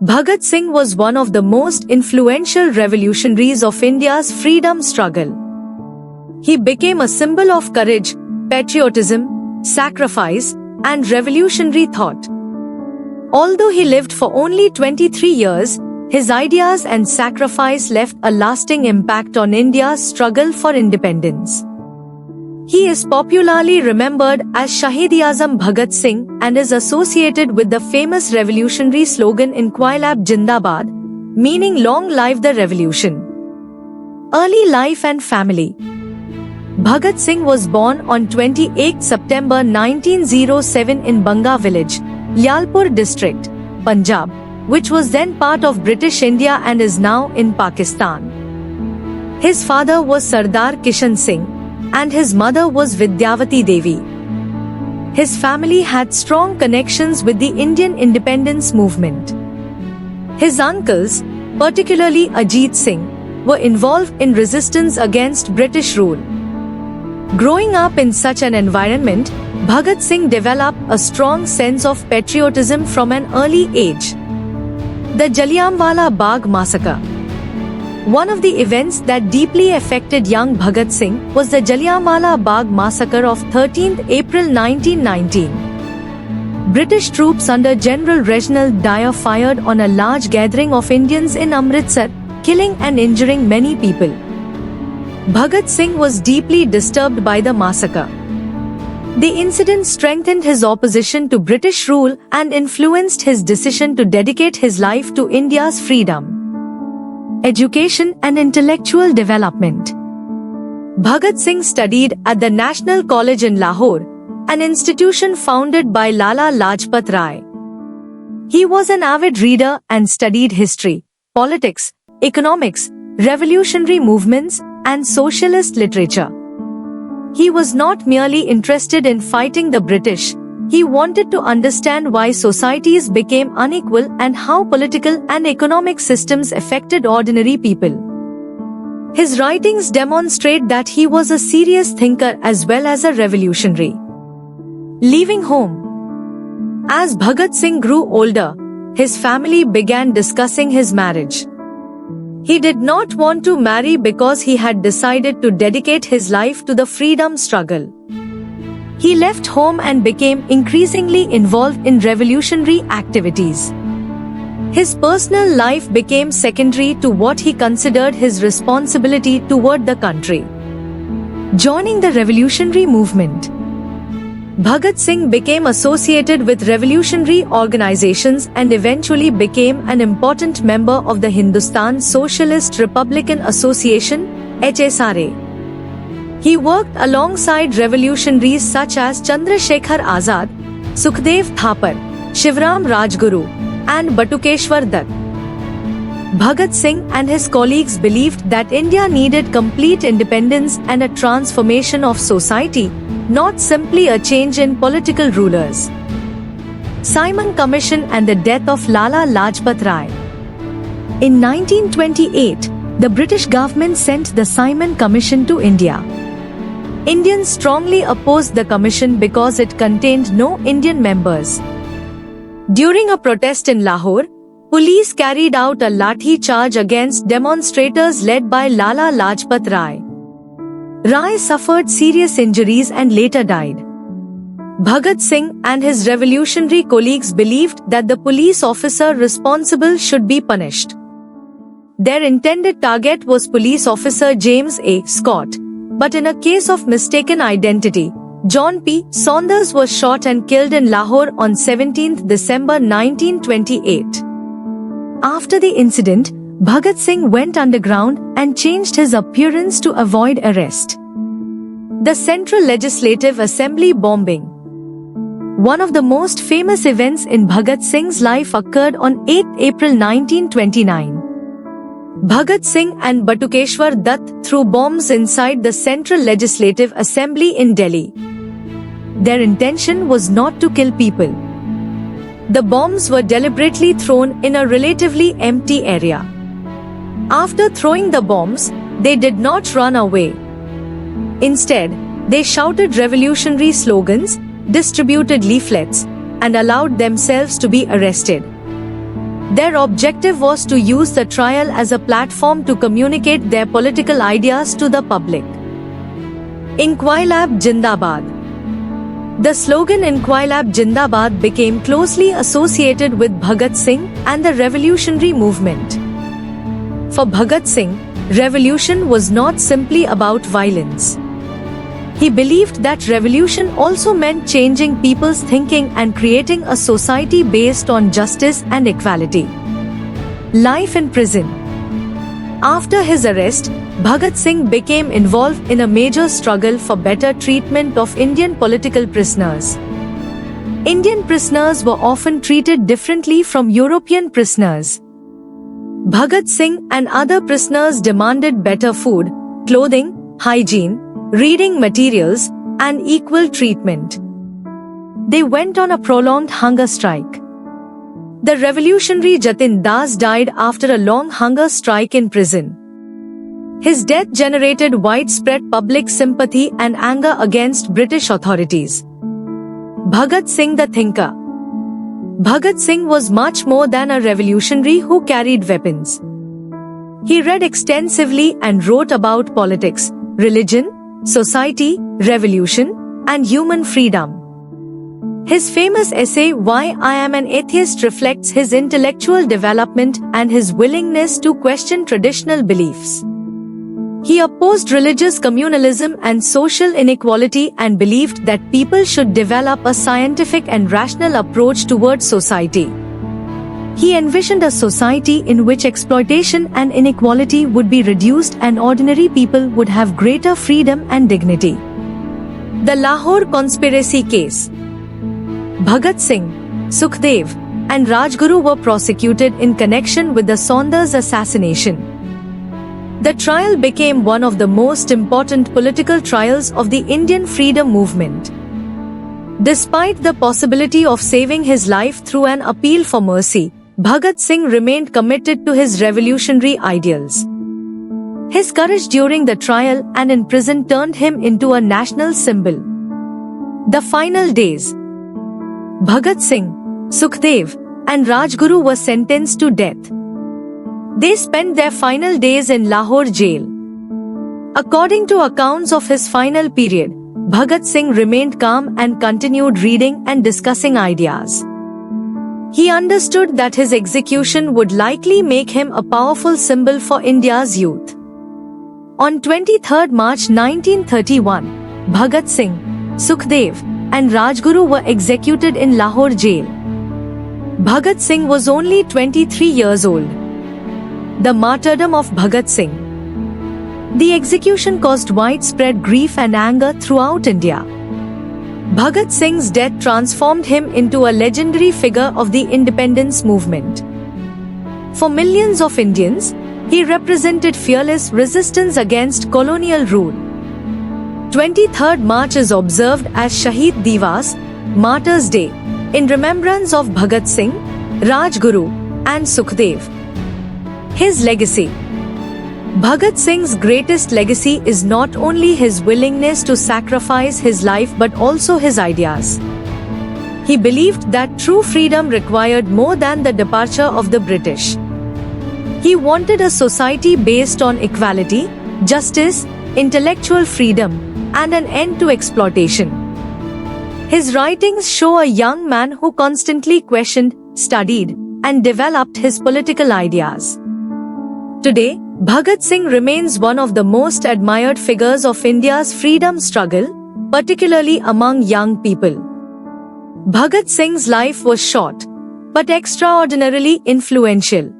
Bhagat Singh was one of the most influential revolutionaries of India's freedom struggle. He became a symbol of courage, patriotism, sacrifice, and revolutionary thought. Although he lived for only 23 years, his ideas and sacrifice left a lasting impact on India's struggle for independence. He is popularly remembered as Shahid-e-Azam Bhagat Singh and is associated with the famous revolutionary slogan Inquilab Jindabad, meaning long live the revolution. Early life and family. Bhagat Singh was born on 28 September 1907 in Banga village, Lyalpur district, Punjab, which was then part of British India and is now in Pakistan. His father was Sardar Kishan Singh, and his mother was Vidyavati Devi. His family had strong connections with the Indian independence movement. His uncles, particularly Ajit Singh, were involved in resistance against British rule. Growing up in such an environment, Bhagat Singh developed a strong sense of patriotism from an early age. The Jallianwala Bagh massacre. One of the events that deeply affected young Bhagat Singh was the Jallianwala Bagh massacre of 13 April 1919. British troops under General Reginald Dyer fired on a large gathering of Indians in Amritsar, killing and injuring many people. Bhagat Singh was deeply disturbed by the massacre. The incident strengthened his opposition to British rule and influenced his decision to dedicate his life to India's freedom, education and intellectual development. Bhagat Singh studied at the National College in Lahore, an institution founded by Lala Lajpat Rai. He was an avid reader and studied history, politics, economics, revolutionary movements, and socialist literature. He was not merely interested in fighting the British, he wanted to understand why societies became unequal and how political and economic systems affected ordinary people. His writings demonstrate that he was a serious thinker as well as a revolutionary. Leaving home. As Bhagat Singh grew older, his family began discussing his marriage. He did not want to marry because he had decided to dedicate his life to the freedom struggle. He left home and became increasingly involved in revolutionary activities. His personal life became secondary to what he considered his responsibility toward the country. Joining the revolutionary movement. Bhagat Singh became associated with revolutionary organizations and eventually became an important member of the Hindustan Socialist Republican Association, HSRA. He worked alongside revolutionaries such as Chandrasekhar Azad, Sukhdev Thapar, Shivram Rajguru, and Batukeshwar Dutt. Bhagat Singh and his colleagues believed that India needed complete independence and a transformation of society, not simply a change in political rulers. Simon Commission and the death of Lala Lajpat Rai. In 1928, the British government sent the Simon Commission to India. Indians strongly opposed the commission because it contained no Indian members. During a protest in Lahore, police carried out a lathi charge against demonstrators led by Lala Lajpat Rai. Rai suffered serious injuries and later died. Bhagat Singh and his revolutionary colleagues believed that the police officer responsible should be punished. Their intended target was police officer James A. Scott, but in a case of mistaken identity, John P. Saunders was shot and killed in Lahore on 17 December 1928. After the incident, Bhagat Singh went underground and changed his appearance to avoid arrest. The Central Legislative Assembly bombing. One of the most famous events in Bhagat Singh's life occurred on 8 April 1929. Bhagat Singh and Batukeshwar Dutt threw bombs inside the Central Legislative Assembly in Delhi. Their intention was not to kill people. The bombs were deliberately thrown in a relatively empty area. After throwing the bombs, they did not run away. Instead, they shouted revolutionary slogans, distributed leaflets, and allowed themselves to be arrested. Their objective was to use the trial as a platform to communicate their political ideas to the public. Inquilab Jindabad. The slogan Inquilab Jindabad became closely associated with Bhagat Singh and the revolutionary movement. For Bhagat Singh, revolution was not simply about violence. He believed that revolution also meant changing people's thinking and creating a society based on justice and equality. Life in prison. After his arrest, Bhagat Singh became involved in a major struggle for better treatment of Indian political prisoners. Indian prisoners were often treated differently from European prisoners. Bhagat Singh and other prisoners demanded better food, clothing, hygiene, reading materials, and equal treatment. They went on a prolonged hunger strike. The revolutionary Jatin Das died after a long hunger strike in prison. His death generated widespread public sympathy and anger against British authorities. Bhagat Singh the Thinker. Bhagat Singh was much more than a revolutionary who carried weapons. He read extensively and wrote about politics, religion, society, revolution, and human freedom. His famous essay Why I Am an Atheist reflects his intellectual development and his willingness to question traditional beliefs. He opposed religious communalism and social inequality and believed that people should develop a scientific and rational approach towards society. He envisioned a society in which exploitation and inequality would be reduced and ordinary people would have greater freedom and dignity. The Lahore Conspiracy Case. Bhagat Singh, Sukhdev, and Rajguru were prosecuted in connection with the Saunders assassination. The trial became one of the most important political trials of the Indian freedom movement. Despite the possibility of saving his life through an appeal for mercy, Bhagat Singh remained committed to his revolutionary ideals. His courage during the trial and in prison turned him into a national symbol. The final days. Bhagat Singh, Sukhdev, and Rajguru were sentenced to death. They spent their final days in Lahore jail. According to accounts of his final period, Bhagat Singh remained calm and continued reading and discussing ideas. He understood that his execution would likely make him a powerful symbol for India's youth. On 23 March 1931, Bhagat Singh, Sukhdev, and Rajguru were executed in Lahore jail. Bhagat Singh was only 23 years old. The martyrdom of Bhagat Singh. The execution caused widespread grief and anger throughout India. Bhagat Singh's death transformed him into a legendary figure of the independence movement. For millions of Indians, he represented fearless resistance against colonial rule. 23rd March is observed as Shaheed Divas, Martyrs' Day, in remembrance of Bhagat Singh, Rajguru, and Sukhdev. His legacy. Bhagat Singh's greatest legacy is not only his willingness to sacrifice his life but also his ideas. He believed that true freedom required more than the departure of the British. He wanted a society based on equality, justice, intellectual freedom, and an end to exploitation. His writings show a young man who constantly questioned, studied, and developed his political ideas. Today, Bhagat Singh remains one of the most admired figures of India's freedom struggle, particularly among young people. Bhagat Singh's life was short, but extraordinarily influential.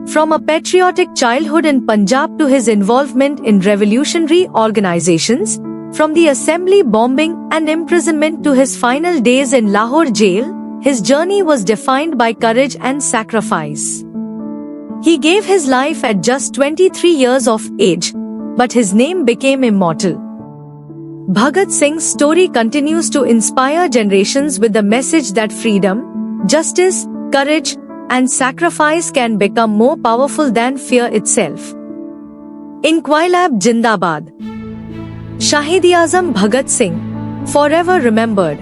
From a patriotic childhood in Punjab to his involvement in revolutionary organizations, from the assembly bombing and imprisonment to his final days in Lahore jail, his journey was defined by courage and sacrifice. He gave his life at just 23 years of age, but his name became immortal. Bhagat Singh's story continues to inspire generations with the message that freedom, justice, courage, and sacrifice can become more powerful than fear itself. Inquilab Jindabad. Shahid-e-Azam Bhagat Singh, forever remembered.